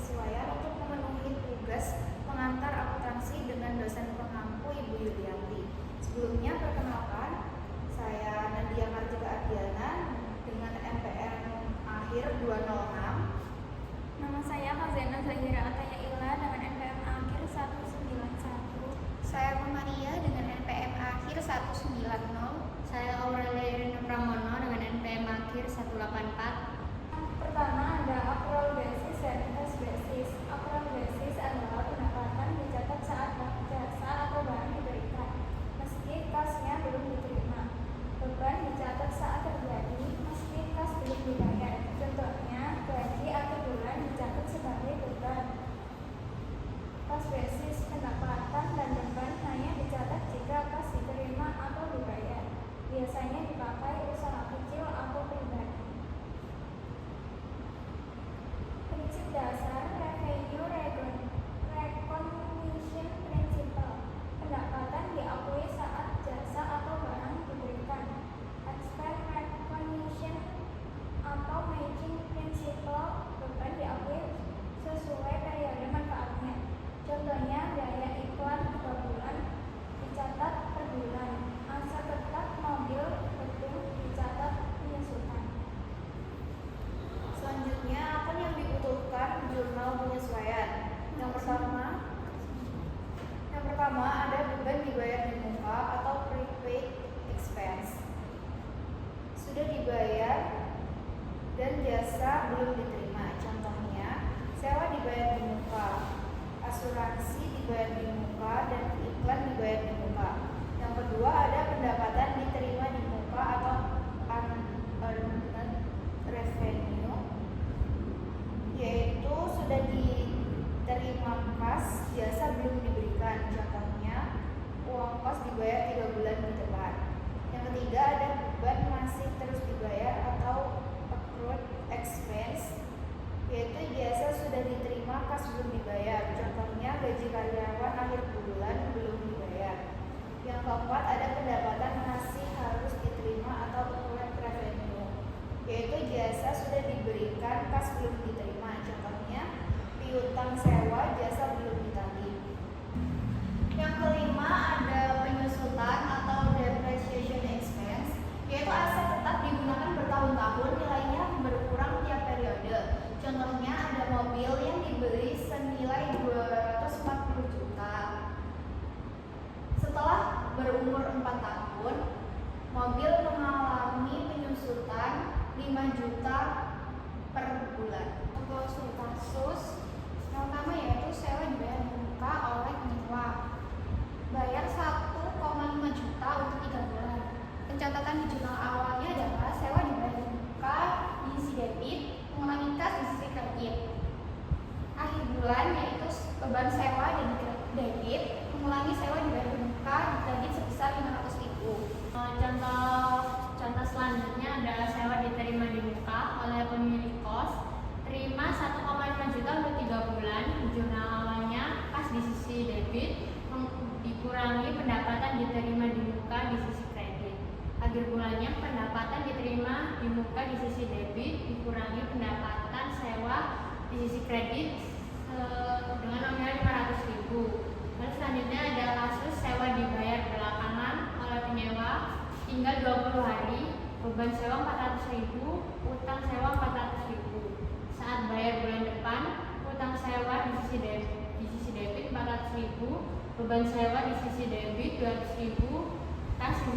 penyesuaian untuk memenuhi tugas pengantar akuntansi dengan dosen pengampu Ibu Yulianti. Sebelumnya perkenalkan, saya Nadia Kartika Ardiana dengan NPM akhir 206. Nama saya Fazena Zahira Ataya Illa dengan NPM akhir 191. Saya Maria dengan NPM akhir 190. Saya Aurelia Irina Pramono dengan NPM akhir 184. Pertama ada accrual basis dan cash basis. Accrual basis adalah pendapatan dicatat saat jasa atau barang diberikan, meski kasnya belum diterima. Beban dicatat saat terjadi, meski kas belum dibayar. Contohnya, gaji akhir bulan dicatat sebagai beban. Cash basis pendapatan dan beban hanya dicatat jika kas diterima atau dibayar. Biasanya dipakai usaha kecil atau pribadi. Prinsip dasar Revenue Recognition Principle. Pendapatan diakui saat jasa atau barang diberikan. Expense Recognition atau Matching Principle. Beban diakui sesuai periode manfaatnya. Contohnya, biaya iklan per bulan dicatat per bulan. Aset tetap mobil gedung dicatat penyusutan. Selanjutnya, akun yang dibutuhkan jurnal penyesuaian. Yang pertama ada beban dibayar di muka atau prepaid expense. Sudah dibayar dan jasa belum diterima. Contohnya, sewa dibayar di muka, asuransi dibayar di muka, dan iklan dibayar di muka. Yang kedua ada pendapatan diterima di muka atau unearned revenue, yaitu sudah diterima kas, jasa belum diberikan. Contohnya, uang kos dibayar 3 bulan di depan. Yang ketiga ada beban masih terus dibayar atau accrued expense, yaitu jasa sudah diterima kas belum dibayar. Contohnya, gaji karyawan akhir bulan belum dibayar. Yang keempat ada pendapatan masih harus diterima atau accrued revenue, yaitu jasa sudah diberikan kas belum diterima. Contohnya, piutang sewa, jasa belum ditagih. Yang kelima ada penyusutan atau depreciation expense, yaitu aset tetap digunakan bertahun-tahun, nilainya berkurang tiap periode. Contohnya ada mobil yang dibeli senilai 240 juta. Setelah berumur 4 tahun, mobil mengalami penyusutan 5 juta per bulan. Kasus yang pertama yaitu sewa dibayar di muka oleh penyewa. Bayar 1,5 juta untuk 3 bulan. Pencatatan di jurnal awalnya adalah sewa dibayar di muka di sisi debit, mengulangi kas di sisi kredit. Akhir bulan yaitu beban sewa dan debit, mengulangi sewa dibayar di muka di kredit sebesar 500.000. Contoh selanjutnya adalah sewa diterima di muka oleh pemilik kos, terima 1,5 juta untuk 3 bulan. Jurnal awalnya kas di sisi debit, dikurangi pendapatan diterima di muka di sisi kredit. Akhir bulannya pendapatan diterima di muka di sisi debit, dikurangi pendapatan sewa di sisi kredit dengan nominal 500.000. Lalu selanjutnya ada kasus sewa dibayar belakangan oleh penyewa tinggal 20 hari, beban sewa 400.000, utang sewa 400.000. Saat bayar bulan depan, utang sewa di sisi debit 400.000, beban sewa di sisi debit 200.000, kas di